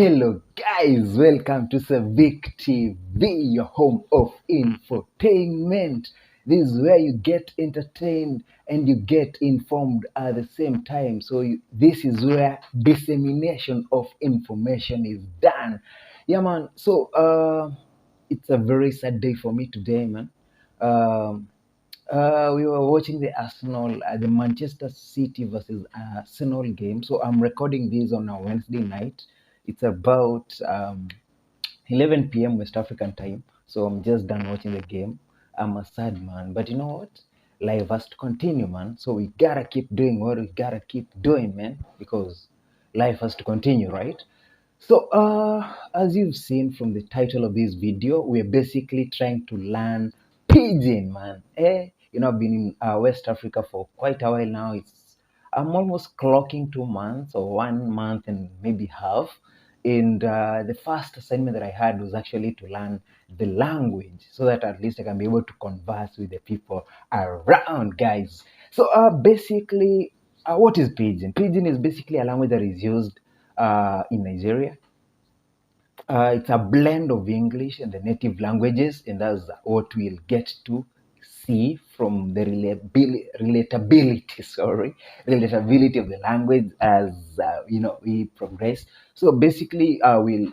Hello guys, welcome to Civic TV, your home of infotainment. This is where you get entertained and you get informed at the same time. This is where dissemination of information is done. Yeah, man. It's a very sad day for me today, man. Um, we were watching the Manchester City versus Arsenal game. So I'm recording this on a Wednesday night. It's about 11 p.m. West African time. So I'm just done watching the game. I'm a sad man, but you know what? Life has to continue, man. So we gotta keep doing what we gotta keep doing, man, because life has to continue, right? As you've seen from the title of this video, we're basically trying to learn Pidgin, man. I've been in West Africa for quite a while now. I'm almost clocking 2 months or 1 month and maybe half. And the first assignment that I had was actually to learn the language so that at least I can be able to converse with the people around, guys. What is Pidgin? Pidgin is basically a language that is used in Nigeria. It's a blend of English and the native languages, and that's what we'll get to see from the relatability of the language as we progress. So basically, we'll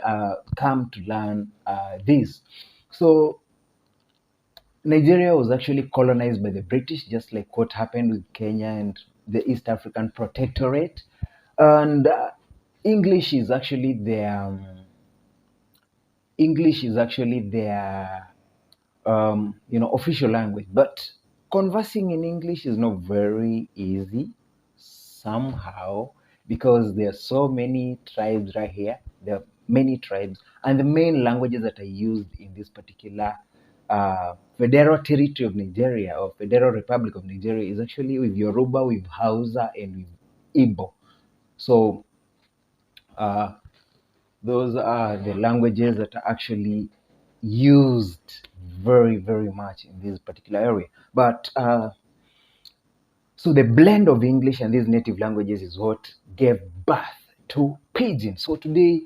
come to learn this. So Nigeria was actually colonized by the British, just like what happened with Kenya and the East African Protectorate, and English is actually their official language. But conversing in English is not very easy somehow because there are so many tribes right here. There are many tribes, and the main languages that are used in this particular Federal Territory of Nigeria or Federal Republic of Nigeria is actually with Yoruba, with Hausa, and with Igbo. So those are the languages that are actually used very, very much in this particular area. But so the blend of English and these native languages is what gave birth to Pidgin. So today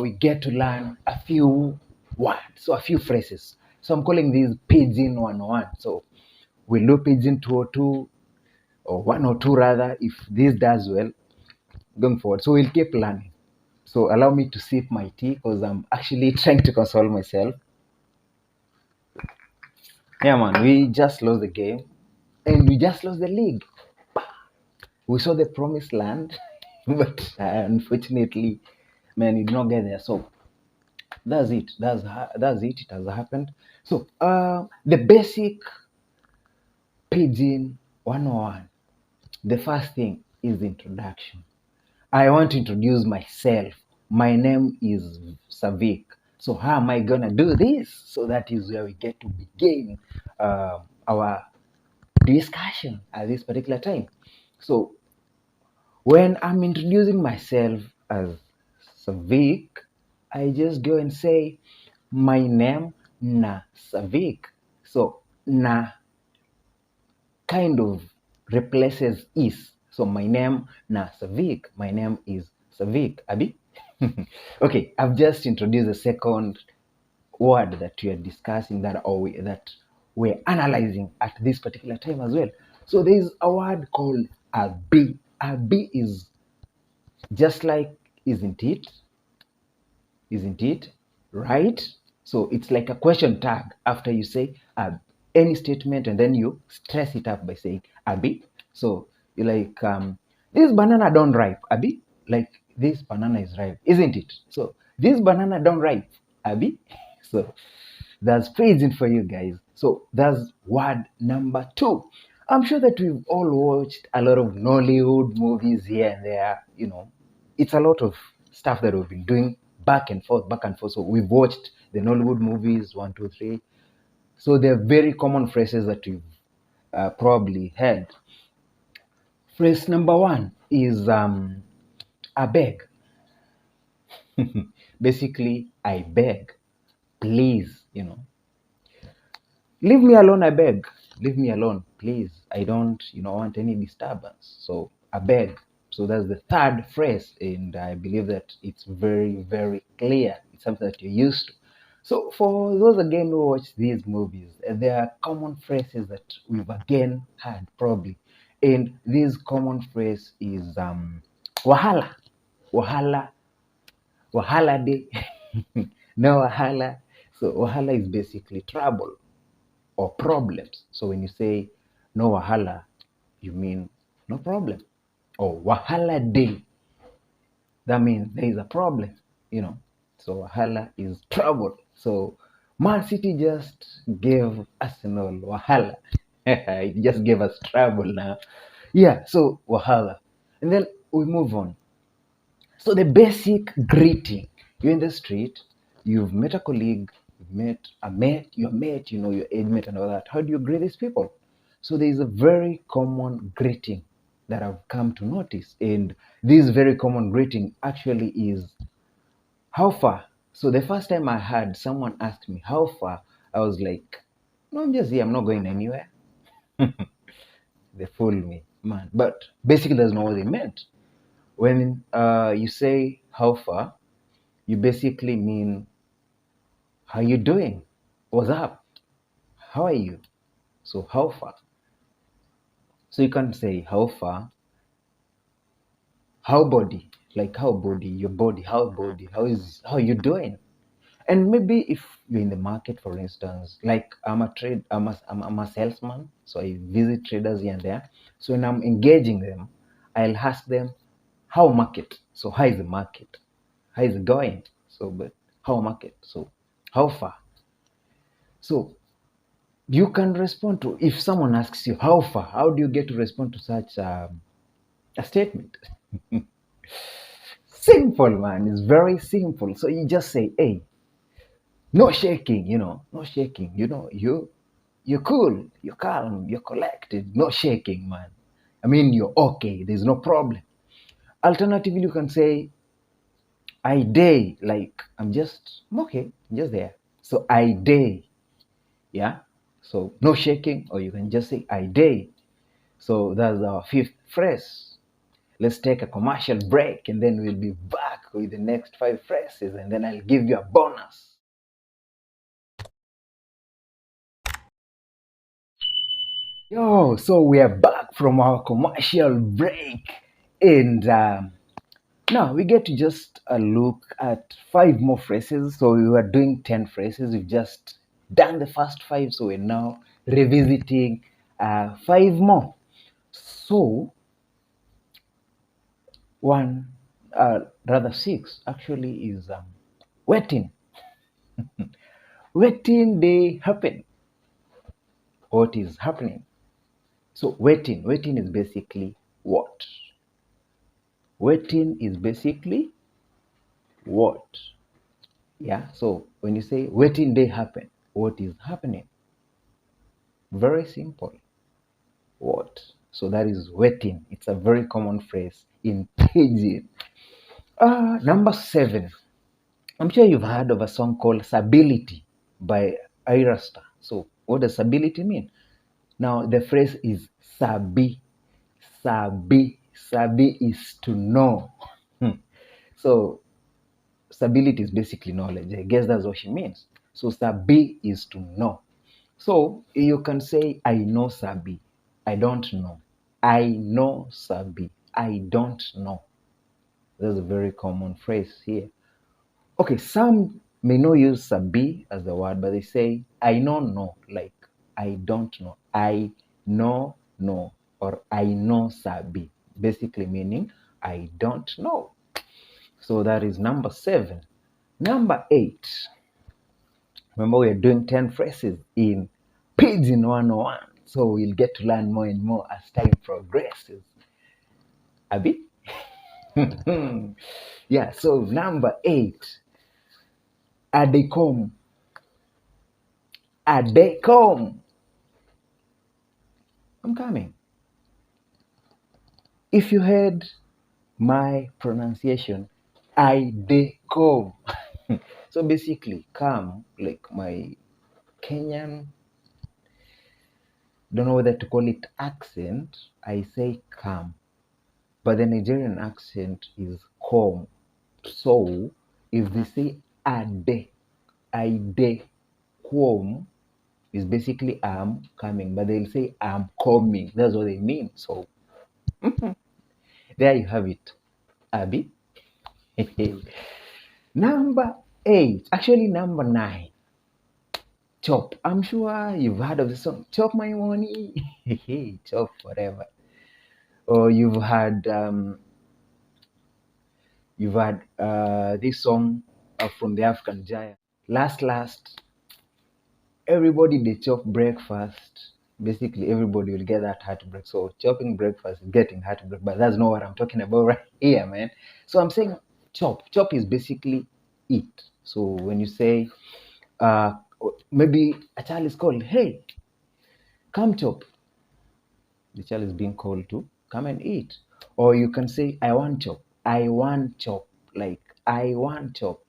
we get to learn a few words, so a few phrases. So I'm calling these Pidgin 101. So we'll do Pidgin 202 or 102 rather, if this does well going forward. So we'll keep learning. So allow me to sip my tea because I'm actually trying to console myself. Yeah, man, we just lost the game and we just lost the league. We saw the promised land, but unfortunately, man, we did not get there. So that's it. That's it. It has happened. So the basic Pidgin 101. The first thing is introduction. I want to introduce myself. My name is Savik. So how am I gonna do this? So that is where we get to begin our discussion at this particular time. So when I'm introducing myself as Savik, I just go and say my name na Savik. So na kind of replaces is. So my name na Savik. My name is Savik. Abi? Okay, I've just introduced the second word that we are discussing that we're analyzing at this particular time as well. So there is a word called abi. Abi is just like isn't it? Isn't it? Right? So it's like a question tag after you say any statement and then you stress it up by saying abi. So you like this banana don't ripe, abi. Like this banana is ripe, isn't it? So this banana don't ripe, abi. So that's praising for you guys. So that's word number 2. I'm sure that we've all watched a lot of Nollywood movies here and there. It's a lot of stuff that we've been doing back and forth. So we've watched the Nollywood movies 1, 2, 3. So they're very common phrases that we've probably heard. Phrase number 1 is I beg. Basically, I beg, please, leave me alone, I beg. Leave me alone, please. I don't, want any disturbance. So I beg. So that's the third phrase, and I believe that it's very, very clear. It's something that you're used to. So for those again who watch these movies, there are common phrases that we've again heard probably. And this common phrase is wahala. Wahala. Wahala day. No wahala. So wahala is basically trouble or problems. So when you say no wahala, you mean no problem. Or wahala day, that means there is a problem, you know. So wahala is trouble. So Man City just gave Arsenal wahala. It just gave us trouble now. Yeah, so wahala. And then we move on. So the basic greeting. You're in the street, you've met a colleague, you've met a mate, your mate, you know, your age mate and all that. How do you greet these people? So there is a very common greeting that I've come to notice. And this very common greeting actually is how far? So the first time I heard someone ask me how far, I was like, no, I'm just here, I'm not going anywhere. They fooled me, man. But basically that's not what they meant. When you say how far, you basically mean how you doing? What's up? How are you? So how far? So you can say how far, how body, like how body, your body, how you doing? And maybe if you're in the market, for instance, like I'm a salesman, so I visit traders here and there. So when I'm engaging them, I'll ask them how market. So how is the market? How is it going? So but how market? So how far? So you can respond to, if someone asks you how far, how do you get to respond to such a statement? Simple, man. It's very simple. So you just say, hey, no shaking, no shaking. You're cool, you're calm, you're collected, no shaking, man. I mean, you're okay, there's no problem. Alternatively, you can say, I day, like I'm okay, I'm just there. So I day, yeah. So no shaking, or you can just say I day. So that's our fifth phrase. Let's take a commercial break and then we'll be back with the next five phrases and then I'll give you a bonus. Yo, so we are back from our commercial break, and now we get to just look at five more phrases. So we were doing 10 phrases. We've just done the first five, so we're now revisiting five more. So one, rather six, actually is waiting. Waiting, they happen. What is happening? So waiting is basically what? Waiting is basically what? Yeah, so when you say waiting day happen, what is happening? Very simple. What? So that is waiting. It's a very common phrase in Pidgin. Number seven. I'm sure you've heard of a song called Stability by Irasta. So what does stability mean? Now the phrase is sabi. Sabi. Sabi is to know. So stability is basically knowledge. I guess that's what she means. So sabi is to know. So you can say, I know sabi. I don't know. I know sabi. I don't know. That's a very common phrase here. Okay, some may not use sabi as the word, but they say, I know no, like I don't know. I know no, or I know sabi. Basically meaning, I don't know. So that is number seven. Number eight. Remember, we are doing 10 phrases in Pidgin 101. So we'll get to learn more and more as time progresses. Abi? Yeah, so number eight. Adecom. Adecom. I'm coming. If you heard my pronunciation, Adecom. So basically, come, like my Kenyan, don't know whether to call it accent, I say come. but the Nigerian accent is come. So if they say ade, come is basically I'm coming, but they'll say I'm coming. That's what they mean. So there you have it, Abby. Number 8, actually number 9, chop. I'm sure you've heard of the song Chop My Money. Chop forever. Or you've had this song from the African Giant. Last, everybody they chop breakfast. Basically, everybody will get that heartbreak. So chopping breakfast is getting heartbreak, but that's not what I'm talking about right here, man. So I'm saying chop. Chop is basically eat. So when you say, uh, maybe a child is called, hey, come chop. The child is being called to come and eat. Or you can say, I want chop. I want chop. Like, I want chop.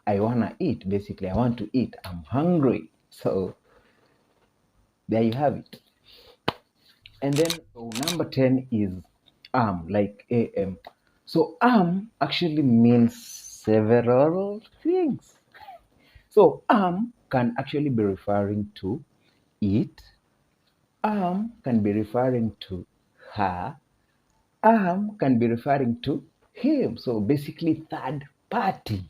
I want to eat. Basically, I want to eat. I'm hungry. So there you have it. And then number 10 is like am. So actually means several things. So can actually be referring to it. Can be referring to her. Can be referring to him. So basically third party.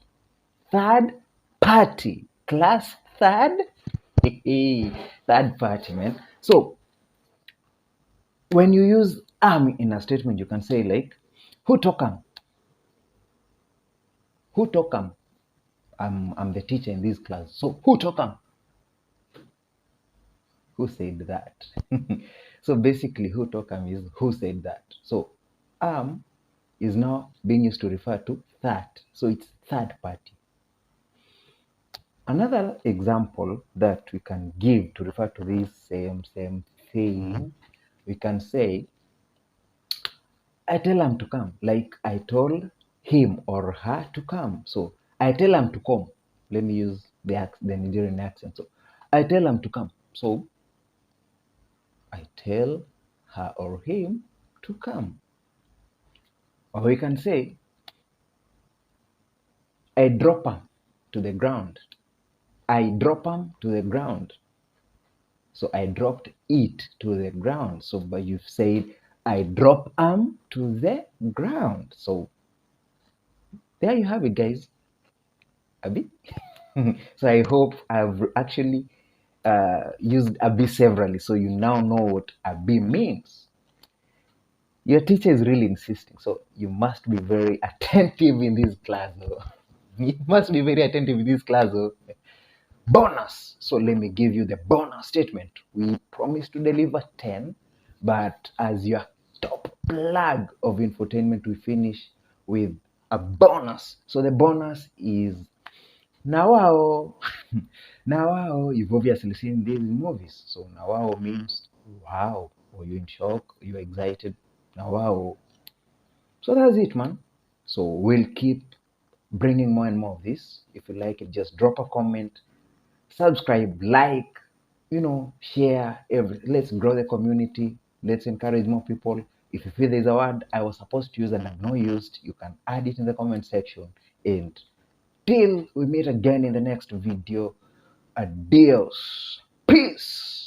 Third party. Class third. Third party, man. So when you use in a statement, you can say like, who talk am? Who talk am? I'm the teacher in this class. So who talk am? Who said that? So basically, who talk am is who said that. So is now being used to refer to that. So it's third party. Another example that we can give to refer to this same thing, we can say, I tell him to come. Like I told him or her to come. So I tell him to come. Let me use the Nigerian accent. So I tell him to come. So I tell her or him to come. Or we can say, I drop him to the ground. I drop him to the ground. So I dropped it to the ground. So but you've said I drop him to the ground. So there you have it, guys. Abi. So I hope I've actually used abi severally, so you now know what abi means. Your teacher is really insisting, so you must be very attentive in this class. Though. You must be very attentive in this class. Though. Bonus. So let me give you the bonus statement. We promised to deliver 10, but as your top plug of infotainment, we finish with a bonus. So the bonus is Nawao. Nawao, you've obviously seen these movies. So Nawao means wow, or you're in shock, you're excited. Nawao. So that's it, man. So we'll keep bringing more and more of this. If you like it, just drop a comment, subscribe, like, share everything. Let's grow the community. Let's encourage more people. If you feel there's a word I was supposed to use and I've not used, you can add it in the comment section. And till we meet again in the next video, adios. Peace.